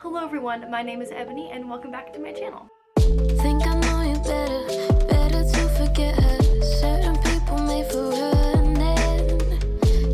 Hello everyone, my name is Ebony and welcome back to my channel. Think I know you better to forget her. Certain people made for running.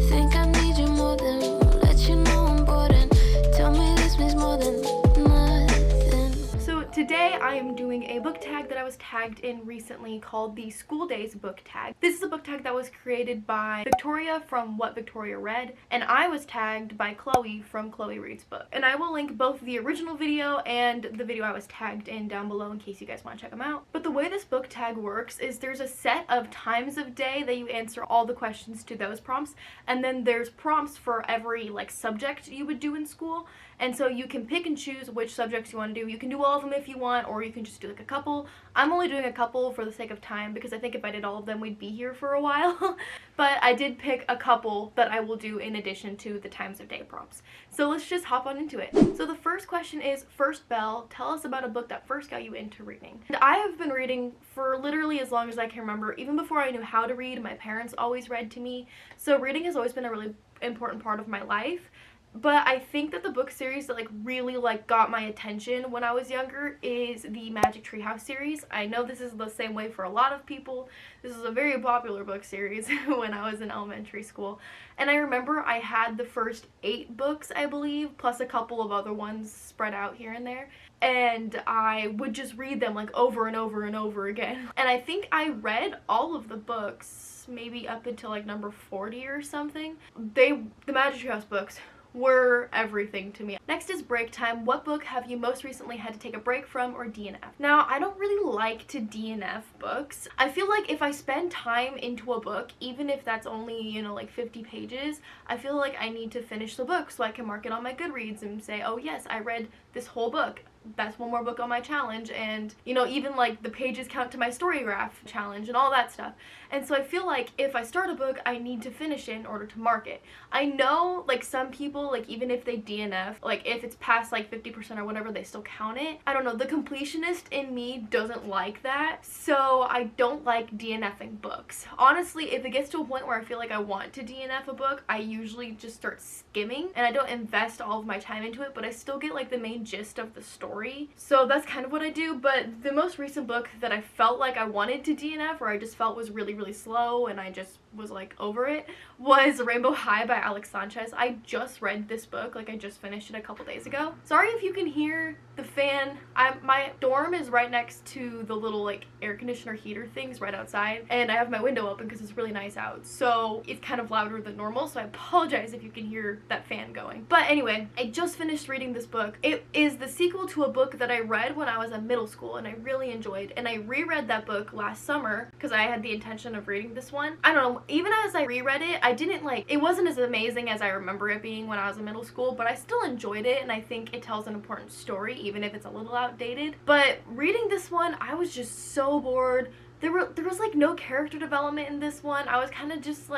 Think I need you more than let you know I'm bored and tell me this means more than nothing. So today I am doing a book tag that I was tagged in recently called the School Days book tag. This is a book tag that was created by Victoria from What Victoria Read, and I was tagged by Chloe from Chloe Reads Book. And I will link both the original video and the video I was tagged in down below in case you guys want to check them out. But the way this book tag works is there's a set of times of day that you answer all the questions to those prompts, and then there's prompts for every subject you would do in school. And so you can pick and choose which subjects you want to do. You can do all of them if you want, or you can just do a couple. I'm only doing a couple for the sake of time because I think if I did all of them we'd be here for a while. But I did pick a couple that I will do in addition to the times of day prompts. So let's just hop on into it. So the first question is, First Bell, tell us about a book that first got you into reading. And I have been reading for literally as long as I can remember. Even before I knew how to read, my parents always read to me. So reading has always been a really important part of my life. But I think that the book series that really got my attention when I was younger is the Magic Tree House series. I know this is the same way for a lot of people. This is a very popular book series when I was in elementary school. And I remember I had the first 8 books, I believe, plus a couple of other ones spread out here and there. And I would just read them over and over and over again. And I think I read all of the books, maybe up until number 40 or something. The Magic Tree House books were everything to me. Next is break time. What book have you most recently had to take a break from or DNF? Now, I don't really like to DNF books. I feel like if I spend time into a book, even if that's only, 50 pages, I feel like I need to finish the book so I can mark it on my Goodreads and say, oh yes, I read this whole book. That's one more book on my challenge, and even the pages count to my Storygraph challenge and all that stuff. And so I feel like if I start a book, I need to finish it in order to mark it. I know some people, even if they DNF, if it's past 50% or whatever, they still count it. I don't know, the completionist in me doesn't like that, so I don't like DNFing books. Honestly, if it gets to a point where I feel like I want to DNF a book, I usually just start skimming and I don't invest all of my time into it, but I still get the main gist of the story. So that's kind of what I do. But the most recent book that I felt like I wanted to DNF, or I just felt was really slow and I just was over it, was Rainbow High by Alex Sanchez. I just read this book, I just finished it a couple days ago. Sorry if you can hear the fan. My dorm is right next to the little air conditioner heater things right outside, and I have my window open because it's really nice out, so it's kind of louder than normal, so I apologize if you can hear that fan going. But anyway, I just finished reading this book. It is the sequel to a book that I read when I was in middle school and I really enjoyed, and I reread that book last summer because I had the intention of reading this one. I don't know, even as I reread it, I didn't it wasn't as amazing as I remember it being when I was in middle school, but I still enjoyed it and I think it tells an important story even if it's a little outdated. But reading this one, I was just so bored. There was no character development in this one. I was kind of just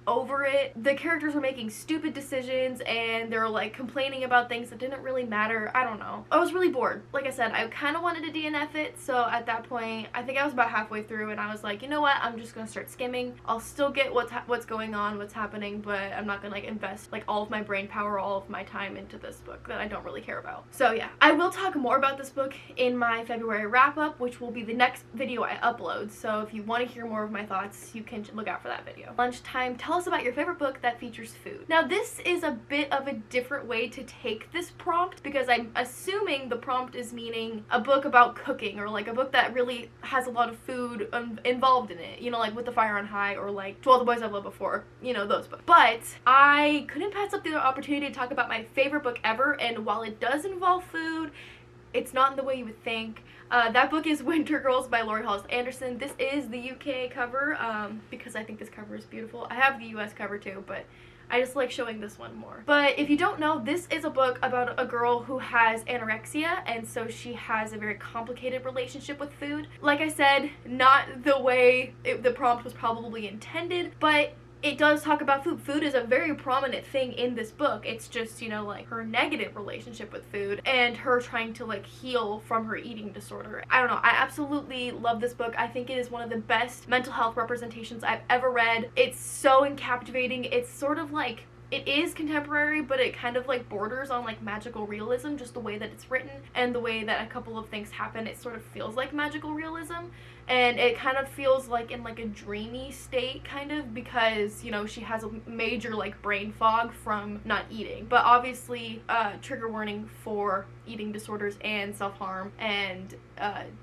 over it. The characters were making stupid decisions and they were complaining about things that didn't really matter. I don't know. I was really bored. Like I said, I kind of wanted to DNF it, so at that point, I think I was about halfway through and I was like, you know what, I'm just gonna start skimming. I'll still get what's going on, what's happening, but I'm not gonna invest all of my brain power, all of my time into this book that I don't really care about. So yeah, I will talk more about this book in my February wrap-up, which will be the next video I upload, so if you want to hear more of my thoughts, you can look out for that video. Lunchtime, tell us about your favorite book that features food. Now this is a bit of a different way to take this prompt because I'm assuming the prompt is meaning a book about cooking, or a book that really has a lot of food involved in it, With the Fire on High, or To All the Boys I've Loved Before, those books. But I couldn't pass up the opportunity to talk about my favorite book ever, and while it does involve food, it's not in the way you would think. That book is Winter Girls by Laurie Hollis Anderson. This is the UK cover because I think this cover is beautiful. I have the US cover too, but I just like showing this one more. But if you don't know, this is a book about a girl who has anorexia, and so she has a very complicated relationship with food. Like I said, not the way the prompt was probably intended, but it does talk about food. Food is a very prominent thing in this book. It's just, her negative relationship with food and her trying to heal from her eating disorder. I don't know, I absolutely love this book. I think it is one of the best mental health representations I've ever read. It's so captivating. It's sort of it is contemporary, but it kind of like borders on like magical realism, just the way that it's written and the way that a couple of things happen. It sort of feels like magical realism, and it kind of feels like in like a dreamy state, kind of, because, you know, she has a major like brain fog from not eating. But obviously, trigger warning for eating disorders and self-harm and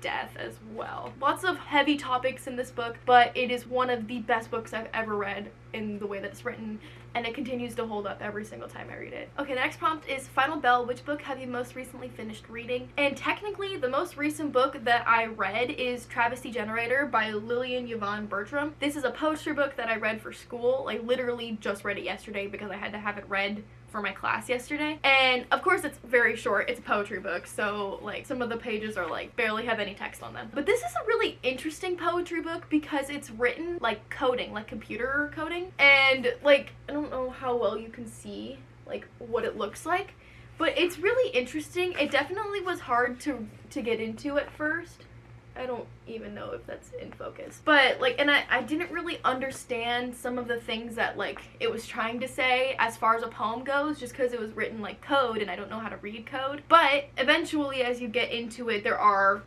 death as well. Lots of heavy topics in this book, but it is one of the best books I've ever read in the way that it's written, and it continues to hold up every single time I read it. Okay, the next prompt is Final Bell, which book have you most recently finished reading? And technically, the most recent book that I read is Travesty Generator by Lillian Yvonne Bertram. This is a poetry book that I read for school. I literally just read it yesterday because I had to have it read for my class yesterday. And of course it's very short. It's a poetry book, so like some of the pages are like barely have any text on them. But this is a really interesting poetry book because it's written like coding, like computer coding. And like, I don't know how well you can see like what it looks like, but it's really interesting. It definitely was hard to get into at first. I don't even know if that's in focus. But like, and I didn't really understand some of the things that like it was trying to say as far as a poem goes, just because it was written like code and I don't know how to read code. But eventually, as you get into it, there are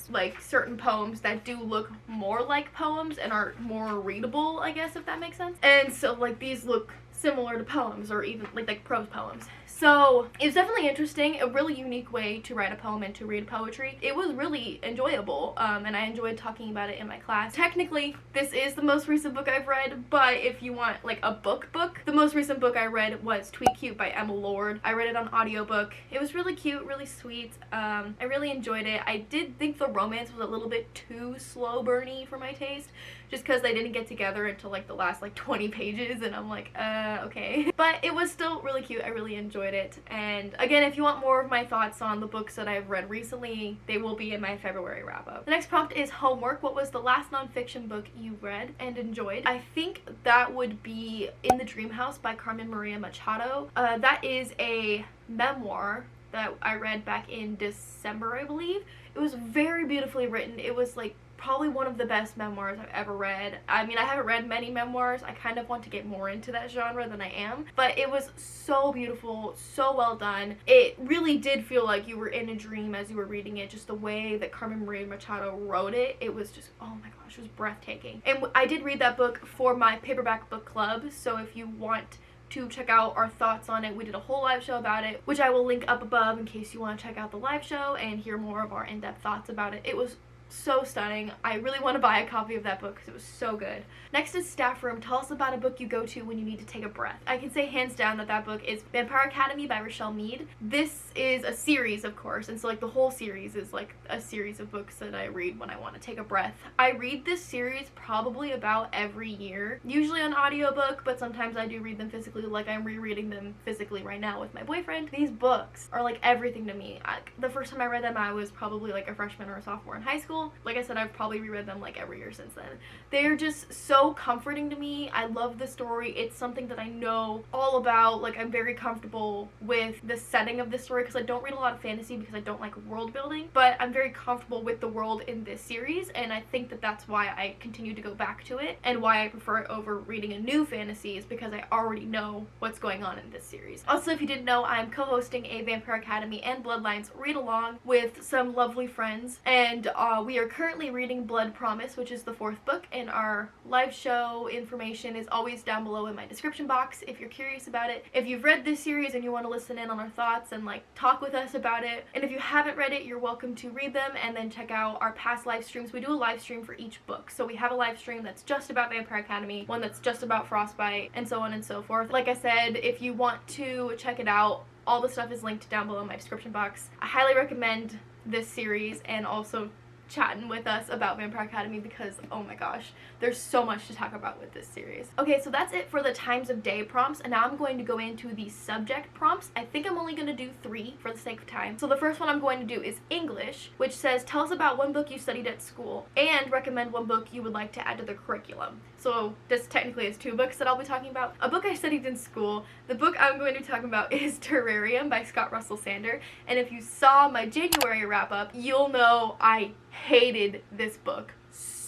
like certain poems that do look more like poems and are more readable, I guess, if that makes sense. And so like these look similar to poems, or even like prose poems. So it was definitely interesting, a really unique way to write a poem and to read poetry. It was really enjoyable, and I enjoyed talking about it in my class. Technically, this is the most recent book I've read, but if you want like a book, the most recent book I read was Tweet Cute by Emma Lord. I read it on audiobook. It was really cute, really sweet. I really enjoyed it. I did think the romance was a little bit too slow burny for my taste, just because they didn't get together until like the last like 20 pages, and I'm like, okay. But it was still really cute. I really enjoyed it. And again, if you want more of my thoughts on the books that I've read recently, they will be in my February wrap-up. The next prompt is homework. What was the last nonfiction book you read and enjoyed? I think that would be In the Dream House by Carmen Maria Machado. That is a memoir that I read back in December, I believe. It was very beautifully written. It was like probably one of the best memoirs I've ever read. I mean, I haven't read many memoirs. I kind of want to get more into that genre than I am, but it was so beautiful, so well done. It really did feel like you were in a dream as you were reading it. Just the way that Carmen Maria Machado wrote it, it was just, oh my gosh, it was breathtaking. And I did read that book for my Paperback book club, so if you want to check out our thoughts on it, we did a whole live show about it, which I will link up above in case you want to check out the live show and hear more of our in-depth thoughts about it. It was so stunning. I really want to buy a copy of that book because it was so good. Next is Staff Room. Tell us about a book you go to when you need to take a breath. I can say hands down that that book is Vampire Academy by Rochelle Mead. This is a series, of course, and so like the whole series is like a series of books that I read when I want to take a breath. I read this series probably about every year, usually on audiobook, but sometimes I do read them physically, like I'm rereading them physically right now with my boyfriend. These books are like everything to me. The first time I read them, I was probably like a freshman or a sophomore in high school. Like I said, I've probably reread them like every year since then. They're just so comforting to me. I love the story. It's something that I know all about. Like, I'm very comfortable with the setting of this story because I don't read a lot of fantasy because I don't like world building, but I'm very comfortable with the world in this series, and I think that that's why I continue to go back to it and why I prefer it over reading a new fantasy, is because I already know what's going on in this series. Also, if you didn't know, I'm co-hosting a Vampire Academy and Bloodlines read-along with some lovely friends, and we are currently reading Blood Promise, which is the 4th book, and our live show information is always down below in my description box if you're curious about it. If you've read this series and you want to listen in on our thoughts and like talk with us about it, and if you haven't read it, you're welcome to read them and then check out our past live streams. We do a live stream for each book, so we have a live stream that's just about Vampire Academy, one that's just about Frostbite, and so on and so forth. Like I said, if you want to check it out, all the stuff is linked down below in my description box. I highly recommend this series and also chatting with us about Vampire Academy because, oh my gosh, there's so much to talk about with this series. Okay, so that's it for the times of day prompts, and now I'm going to go into the subject prompts. I think I'm only going to do 3 for the sake of time. So the first one I'm going to do is English, which says, tell us about one book you studied at school and recommend one book you would like to add to the curriculum. So this technically is 2 books that I'll be talking about. A book I studied in school. The book I'm going to be talking about is Terrarium by Scott Russell Sander, and if you saw my January wrap-up, you'll know I hated this book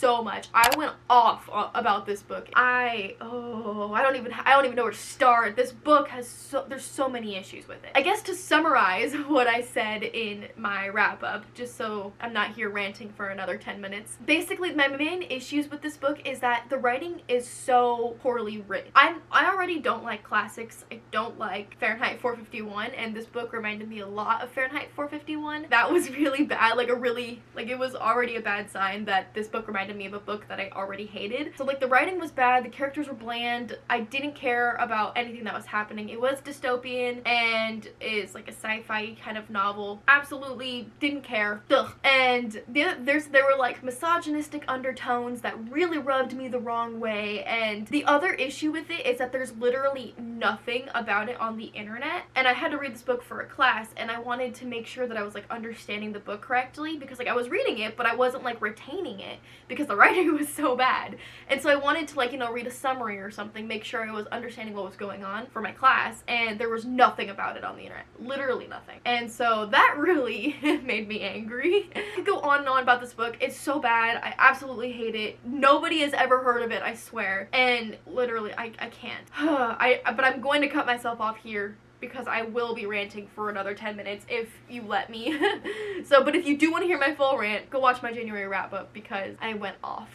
so much. I went off about this book. I don't even know where to start. This book has there's so many issues with it. I guess to summarize what I said in my wrap up, just so I'm not here ranting for another 10 minutes. Basically, my main issues with this book is that the writing is so poorly written. I already don't like classics. I don't like Fahrenheit 451, and this book reminded me a lot of Fahrenheit 451. That was really bad, it was already a bad sign that this book reminded me of a book that I already hated. So like the writing was bad, the characters were bland, I didn't care about anything that was happening. It was dystopian and is like a sci-fi kind of novel. Absolutely didn't care. Ugh. And there were like misogynistic undertones that really rubbed me the wrong way, and the other issue with it is that there's literally nothing about it on the internet, and I had to read this book for a class, and I wanted to make sure that I was like understanding the book correctly, because like I was reading it but I wasn't like retaining it because the writing was so bad. And so I wanted to like, you know, read a summary or something, make sure I was understanding what was going on for my class, and there was nothing about it on the internet. Literally nothing. And so that really made me angry. I could go on and on about this book. It's so bad. I absolutely hate it. Nobody has ever heard of it, I swear. And literally, I can't. But I'm going to cut myself off here because I will be ranting for another 10 minutes if you let me. But if you do want to hear my full rant, go watch my January wrap-up because I went off.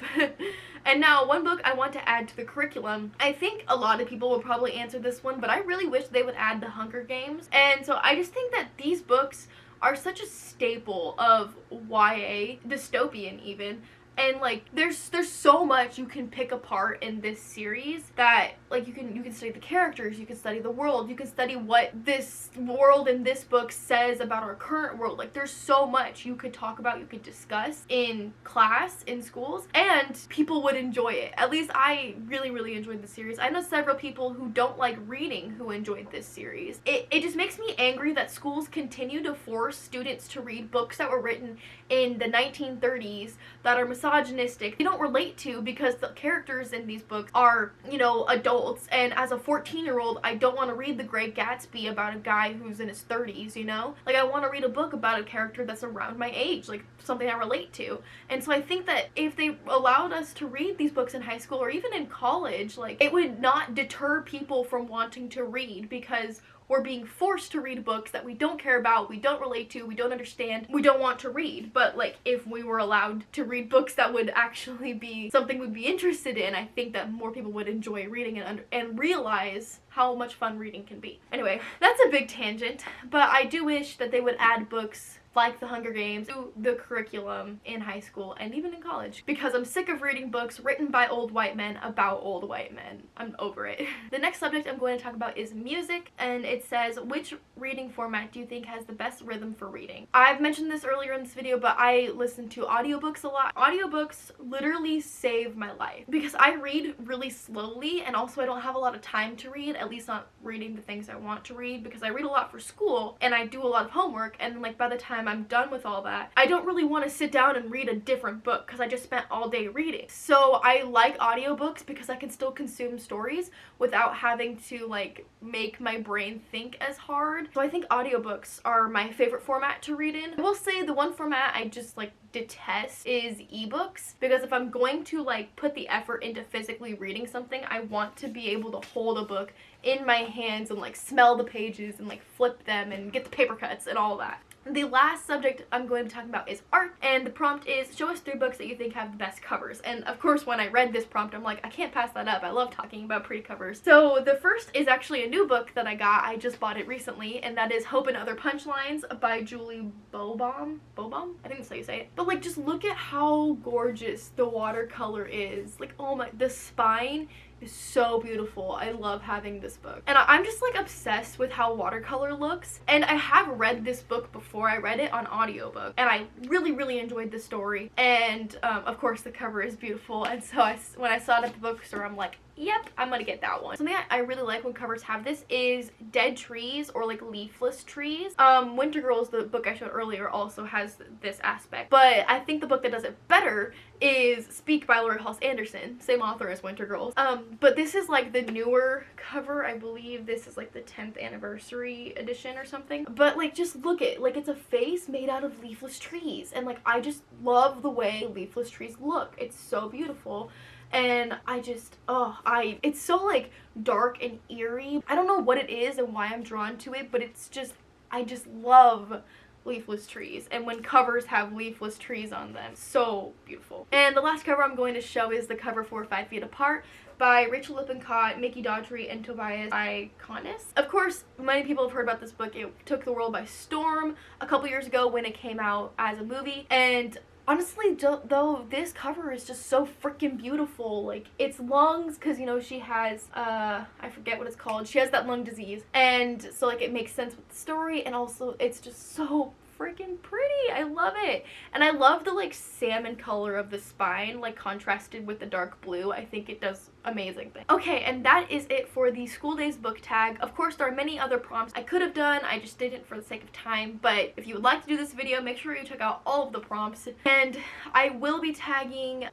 And now, one book I want to add to the curriculum. I think a lot of people will probably answer this one, but I really wish they would add The Hunger Games. And so I just think that these books are such a staple of YA, dystopian even. And like there's so much you can pick apart in this series that like you can study the characters, you can study the world, you can study what this world in this book says about our current world. Like there's so much you could talk about, you could discuss in class, in schools, and people would enjoy it. At least I really enjoyed the series. I know several people who don't like reading who enjoyed this series. It just makes me angry that schools continue to force students to read books that were written in the 1930s that are misogynistic, they don't relate to, because the characters in these books are, you know, adults, and as a 14-year-old, I don't want to read The Great Gatsby about a guy who's in his 30s, you know? Like, I want to read a book about a character that's around my age, like, something I relate to. And so I think that if they allowed us to read these books in high school, or even in college, like, it would not deter people from wanting to read, because we're being forced to read books that we don't care about, we don't relate to, we don't understand, we don't want to read. But like, if we were allowed to read books that would actually be something we'd be interested in, I think that more people would enjoy reading and realize how much fun reading can be. Anyway, that's a big tangent, but I do wish that they would add books like The Hunger Games to the curriculum in high school and even in college, because I'm sick of reading books written by old white men about old white men. I'm over it. The next subject I'm going to talk about is music, and it says, which reading format do you think has the best rhythm for reading? I've mentioned this earlier in this video, but I listen to audiobooks a lot. Audiobooks literally save my life because I read really slowly, and also I don't have a lot of time to read, at least not reading the things I want to read, because I read a lot for school and I do a lot of homework, and like by the time I'm done with all that, I don't really want to sit down and read a different book because I just spent all day reading. So I like audiobooks because I can still consume stories without having to like make my brain think as hard. So I think audiobooks are my favorite format to read in. I will say the one format I just like detest is ebooks, because if I'm going to like put the effort into physically reading something, I want to be able to hold a book in my hands and like smell the pages and like flip them and get the paper cuts and all that. The last subject I'm going to be talking about is art, and the prompt is, show us 3 books that you think have the best covers. And of course, when I read this prompt, I'm like, I can't pass that up. I love talking about pretty covers. So the first is actually a new book that I got. I just bought it recently, and that is Hope and Other Punchlines by Julie Bobaum? I think that's how you say it. But like, just look at how gorgeous the watercolor is. Like, oh my, the spine is so beautiful. I love having this book. And I'm just like obsessed with how watercolor looks. And I have read this book before. I read it on audiobook, and I really enjoyed the story. And of course the cover is beautiful. And so when I saw it at the bookstore, I'm like, yep, I'm gonna get that one. Something I really like when covers have this is dead trees or like leafless trees. Winter Girls, the book I showed earlier, also has this aspect, but I think the book that does it better is Speak by Lori Halse Anderson, same author as Winter Girls. But this is like the newer cover. I believe this is like the 10th anniversary edition or something. But like, just look at, like, it's a face made out of leafless trees, and like, I just love the way leafless trees look. It's so beautiful. And I just, it's so like dark and eerie. I don't know what it is and why I'm drawn to it, but it's just, I just love leafless trees, and when covers have leafless trees on them, so beautiful. And the last cover I'm going to show is the cover for 5 Feet Apart by Rachel Lippincott, Mickey Daughtry, and Tobias Iconis. Of course, many people have heard about this book. It took the world by storm a couple years ago when it came out as a movie, and honestly, though, this cover is just so freaking beautiful. Like, it's lungs, because, you know, she has, I forget what it's called. She has that lung disease. And so, like, it makes sense with the story. And also, it's just so freaking pretty. I love it. And I love the, like, salmon color of the spine, like, contrasted with the dark blue. I think it does amazing things. Okay, and that is it for the School Days book tag. Of course, there are many other prompts I could have done. I just didn't for the sake of time. But if you would like to do this video, make sure you check out all of the prompts. And I will be tagging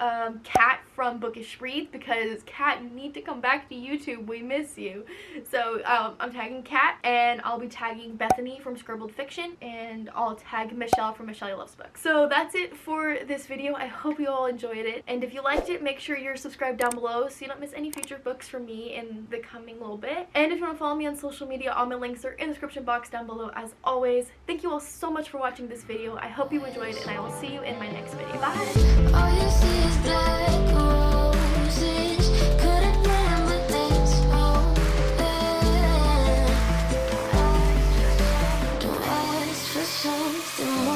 Kat from Bookish Reads, because Kat, you need to come back to YouTube. We miss you. So I'm tagging Kat, and I'll be tagging Bethany from Scribbled Fiction, and I'll tag Michelle from Michelle Loves Books. So that's it for this video. I hope you all enjoyed it. And if you liked it, make sure you're subscribed down below so you don't miss any future books from me in the coming little bit. And if you want to follow me on social media, all my links are in the description box down below as always. Thank you all so much for watching this video. I hope you enjoyed, and I will see you in my next video. Bye! All you see is black roses. Couldn't remember things open. Don't ask for something more.